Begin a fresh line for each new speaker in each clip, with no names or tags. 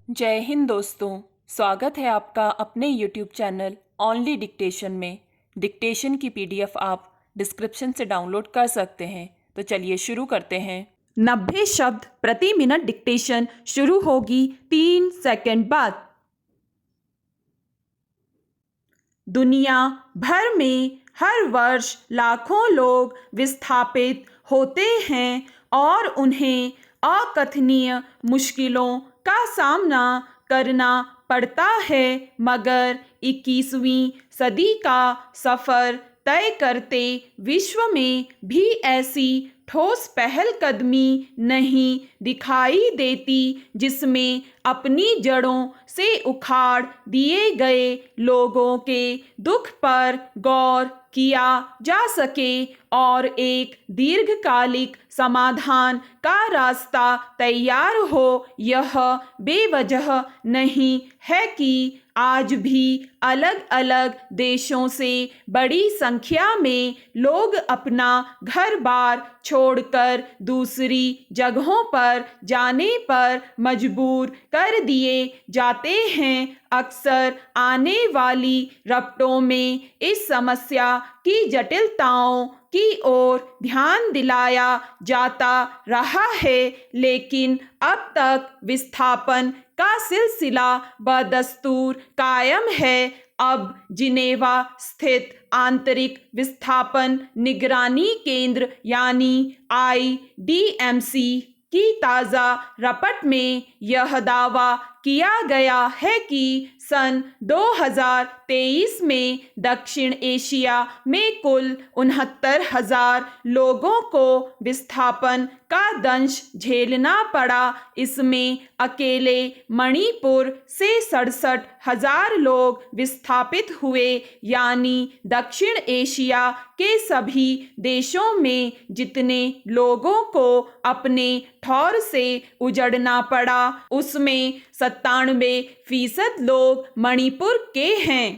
जय हिंद दोस्तों। स्वागत है आपका अपने YouTube चैनल ओनली डिक्टेशन में। डिक्टेशन की PDF आप डिस्क्रिप्शन से डाउनलोड कर सकते हैं। तो चलिए शुरू करते हैं। 90 शब्द प्रति मिनट डिक्टेशन शुरू होगी 3 सेकंड बाद। दुनिया भर में हर वर्ष लाखों लोग विस्थापित होते हैं और उन्हें अकथनीय मुश्किलों का सामना करना पड़ता है, मगर 21वीं सदी का सफ़र तय करते विश्व में भी ऐसी ठोस पहलकदमी नहीं दिखाई देती जिसमें अपनी जड़ों से उखाड़ दिए गए लोगों के दुख पर गौर किया जा सके और एक दीर्घकालिक समाधान का रास्ता तैयार हो। यह बेवजह नहीं है कि आज भी अलग अलग देशों से बड़ी संख्या में लोग अपना घर बार छोड़कर दूसरी जगहों पर जाने पर मजबूर कर दिए जाते हैं। अक्सर आने वाली रपटों में इस समस्या की जटिलताओं की ओर ध्यान दिलाया जाता रहा है, लेकिन अब तक विस्थापन का सिलसिला बदस्तूर कायम है। अब जिनेवा स्थित आंतरिक विस्थापन निगरानी केंद्र यानी IDMC की ताज़ा रपट में यह दावा किया गया है कि सन 2023 में दक्षिण एशिया में कुल 69,000 लोगों को विस्थापन का दंश झेलना पड़ा। इसमें अकेले मणिपुर से 67,000 लोग विस्थापित हुए, यानी दक्षिण एशिया के सभी देशों में जितने लोगों को अपने ठौर से उजड़ना पड़ा उसमें 97% लोग मणिपुर के हैं।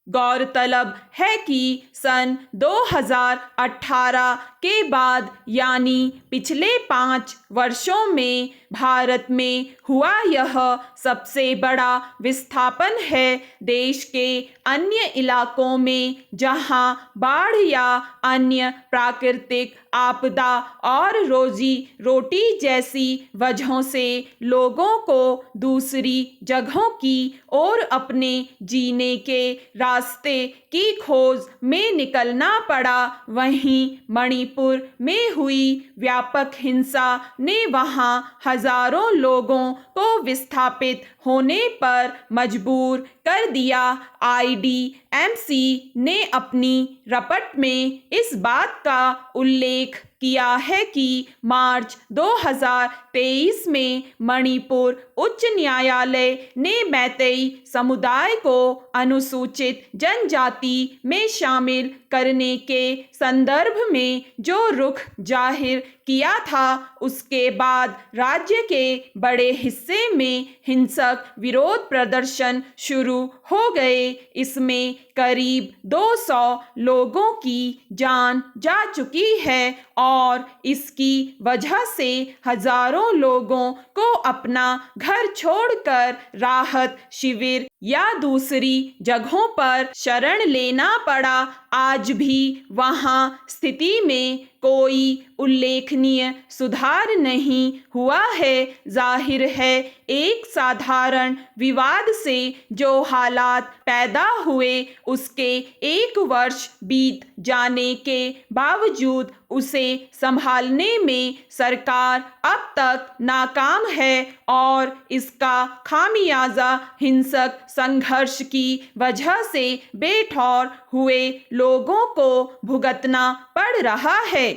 गौरतलब है कि सन 2018 के बाद यानी पिछले 5 वर्षों में भारत में हुआ यह सबसे बड़ा विस्थापन है। देश के अन्य इलाकों में जहां बाढ़ या अन्य प्राकृतिक आपदा और रोजी रोटी जैसी वजहों से लोगों को दूसरी जगहों की ओर अपने जीने के रास्ते की खोज में निकलना पड़ा, वहीं मणिपुर में हुई व्यापक हिंसा ने वहां हजारों लोगों को विस्थापित होने पर मजबूर कर दिया। IDMC ने अपनी रपट में इस बात का उल्लेख किया है कि मार्च 2023 में मणिपुर उच्च न्यायालय ने मैतेई समुदाय को अनुसूचित जनजाति में शामिल करने के संदर्भ में जो रुख जाहिर किया था, उसके बाद राज्य के बड़े हिस्से में हिंसक विरोध प्रदर्शन शुरू हो गए। इसमें करीब 200 लोगों की जान जा चुकी है और इसकी वजह से हजारों लोगों को अपना घर छोड़कर राहत शिविर या दूसरी जगहों पर शरण लेना पड़ा। आज भी वहां स्थिति में कोई उल्लेखनीय सुधार नहीं हुआ है। जाहिर है एक साधारण विवाद से जो हालात पैदा हुए उसके 1 वर्ष बीत जाने के बावजूद उसे संभालने में सरकार अब तक नाकाम है और इसका खामियाजा हिंसक संघर्ष की वजह से बेठौर हुए लोगों को भुगतना पड़ रहा है।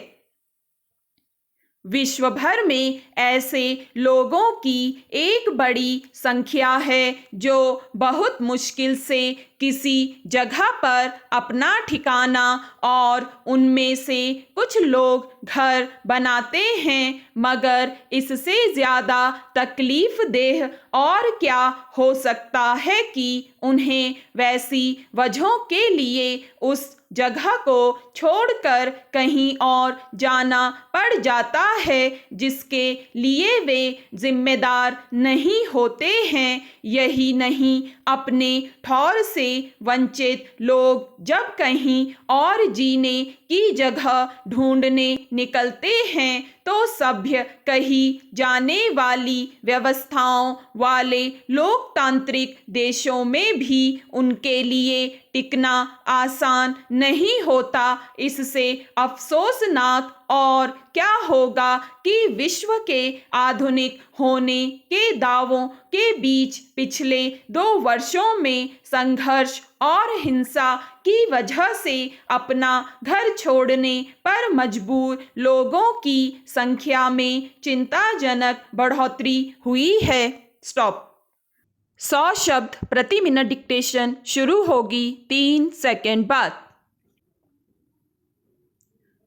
विश्व भर में ऐसे लोगों की एक बड़ी संख्या है जो बहुत मुश्किल से किसी जगह पर अपना ठिकाना और उनमें से कुछ लोग घर बनाते हैं, मगर इससे ज़्यादा तकलीफदेह और क्या हो सकता है कि उन्हें वैसी वजहों के लिए उस जगह को छोड़कर कहीं और जाना पड़ जाता है जिसके लिए वे जिम्मेदार नहीं होते हैं। यही नहीं, अपने ठौर से वंचित लोग जब कहीं और जीने की जगह ढूंढने निकलते हैं तो सभ्य कही जाने वाली व्यवस्थाओं वाले लोकतांत्रिक देशों में भी उनके लिए टिकना आसान नहीं होता। इससे अफसोसनाक और क्या होगा कि विश्व के आधुनिक होने के दावों के बीच पिछले 2 वर्षों में संघर्ष और हिंसा की वजह से अपना घर छोड़ने पर मजबूर लोगों की संख्या में चिंताजनक बढ़ोतरी हुई है। स्टॉप। 100 शब्द प्रति मिनट डिक्टेशन शुरू होगी 3 सेकंड बाद।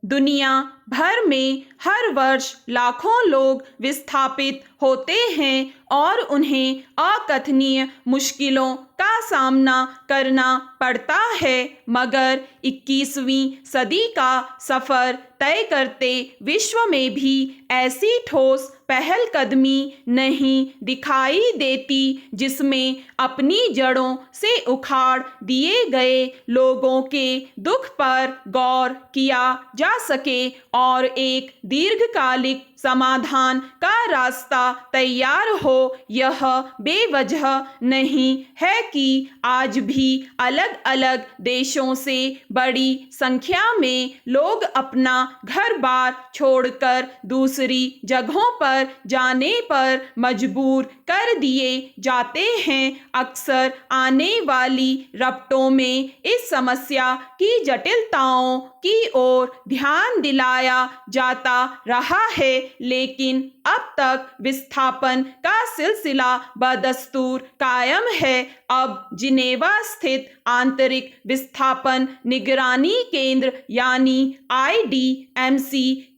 दुनिया भर में हर वर्ष लाखों लोग विस्थापित होते हैं और उन्हें अकथनीय मुश्किलों का सामना करना पड़ता है, मगर 21वीं सदी का सफ़र तय करते विश्व में भी ऐसी ठोस पहलकदमी नहीं दिखाई देती जिसमें अपनी जड़ों से उखाड़ दिए गए लोगों के दुख पर गौर किया जा सके और एक दीर्घकालिक समाधान का रास्ता तैयार हो। यह बेवजह नहीं है कि आज भी अलग अलग देशों से बड़ी संख्या में लोग अपना घर बार छोड़कर दूसरी जगहों पर जाने पर मजबूर कर दिए जाते हैं। अक्सर आने वाली रपटों में इस समस्या की जटिलताओं की ओर ध्यान दिलाया जाता रहा है, लेकिन अब तक विस्थापन का सिलसिला बदस्तूर कायम है। अब जिनेवा स्थित आंतरिक विस्थापन निगरानी केंद्र यानी IDMC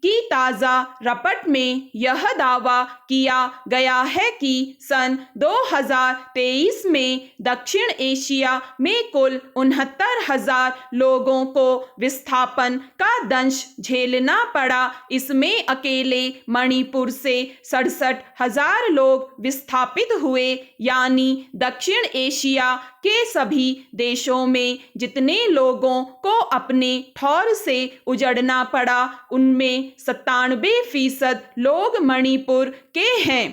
की ताज़ा रपट में यह दावा किया गया है कि सन 2023 में दक्षिण एशिया में कुल 69,000 लोगों को विस्थापन का दंश झेलना पड़ा। इसमें अकेले मणिपुर से 67,000 लोग विस्थापित हुए, यानी दक्षिण एशिया के सभी देशों में जितने लोगों को अपने ठौर से उजड़ना पड़ा उनमें 97% लोग मणिपुर के हैं।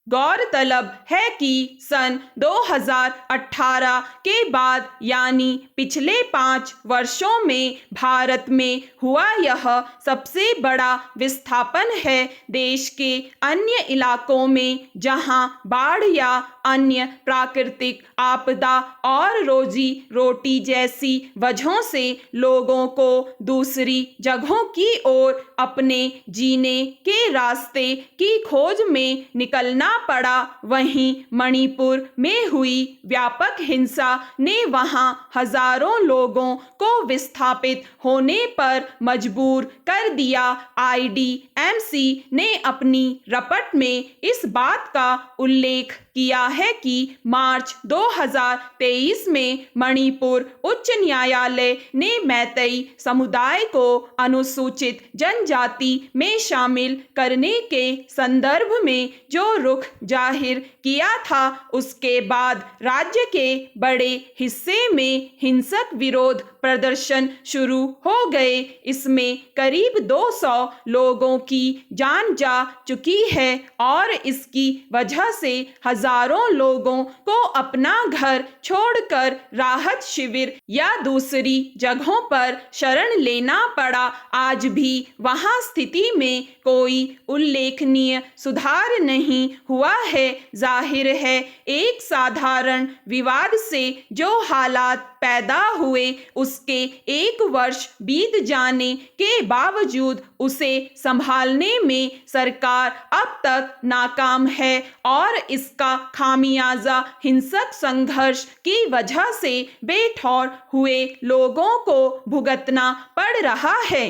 गौरतलब है कि सन 2018 के बाद यानी पिछले 5 वर्षों में भारत में हुआ यह सबसे बड़ा विस्थापन है। देश के अन्य इलाकों में जहां बाढ़ या अन्य प्राकृतिक आपदा और रोजी रोटी जैसी वजहों से लोगों को दूसरी जगहों की ओर अपने जीने के रास्ते की खोज में निकलना पड़ा, वहीं मणिपुर में हुई व्यापक हिंसा ने वहां हजारों लोगों को विस्थापित होने पर मजबूर कर दिया। IDMC ने अपनी रपट में इस बात का उल्लेख किया है कि मार्च 2023 में मणिपुर उच्च न्यायालय ने मैतेई समुदाय को अनुसूचित जनजाति में शामिल करने के संदर्भ में जो रुख जाहिर किया था, उसके बाद राज्य के बड़े हिस्से में हिंसक विरोध प्रदर्शन शुरू हो गए। इसमें करीब 200 लोगों की जान जा चुकी है और इसकी वजह से हजारों लोगों को अपना घर छोड़कर राहत शिविर या दूसरी जगहों पर शरण लेना पड़ा। आज भी वहां स्थिति में कोई उल्लेखनीय सुधार नहीं हुआ है। जाहिर है, एक साधारण विवाद से जो हालात पैदा हुए उसके 1 वर्ष बीत जाने के बावजूद उसे संभालने में सरकार अब तक नाकाम है और इसका खामियाजा हिंसक संघर्ष की वजह से बेठौर हुए लोगों को भुगतना पड़ रहा है।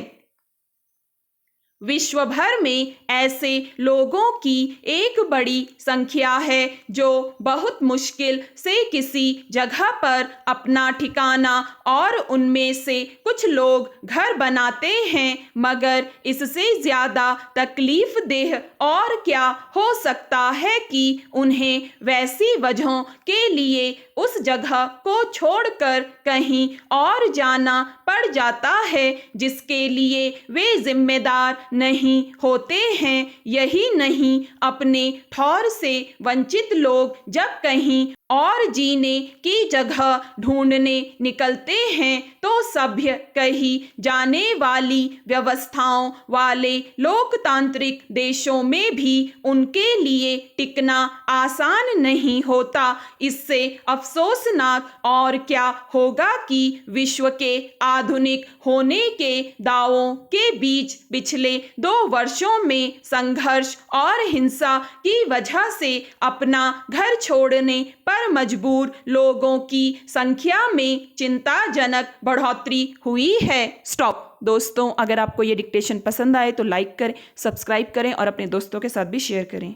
विश्व भर में ऐसे लोगों की एक बड़ी संख्या है जो बहुत मुश्किल से किसी जगह पर अपना ठिकाना और उनमें से कुछ लोग घर बनाते हैं, मगर इससे ज़्यादा तकलीफदेह और क्या हो सकता है कि उन्हें वैसी वजहों के लिए उस जगह को छोड़कर कहीं और जाना पड़ जाता है जिसके लिए वे जिम्मेदार नहीं होते हैं। यही नहीं, अपने ठौर से वंचित लोग जब कहीं और जीने की जगह ढूंढने निकलते हैं तो सभ्य कही जाने वाली व्यवस्थाओं वाले लोकतांत्रिक देशों में भी उनके लिए टिकना आसान नहीं होता। इससे अफसोसनाक और क्या होगा कि विश्व के आधुनिक होने के दावों के बीच पिछले 2 वर्षों में संघर्ष और हिंसा की वजह से अपना घर छोड़ने पर मजबूर लोगों की संख्या में चिंताजनक बढ़ोतरी हुई है। स्टॉप। दोस्तों, अगर आपको ये डिक्टेशन पसंद आए तो लाइक करें, सब्सक्राइब करें और अपने दोस्तों के साथ भी शेयर करें।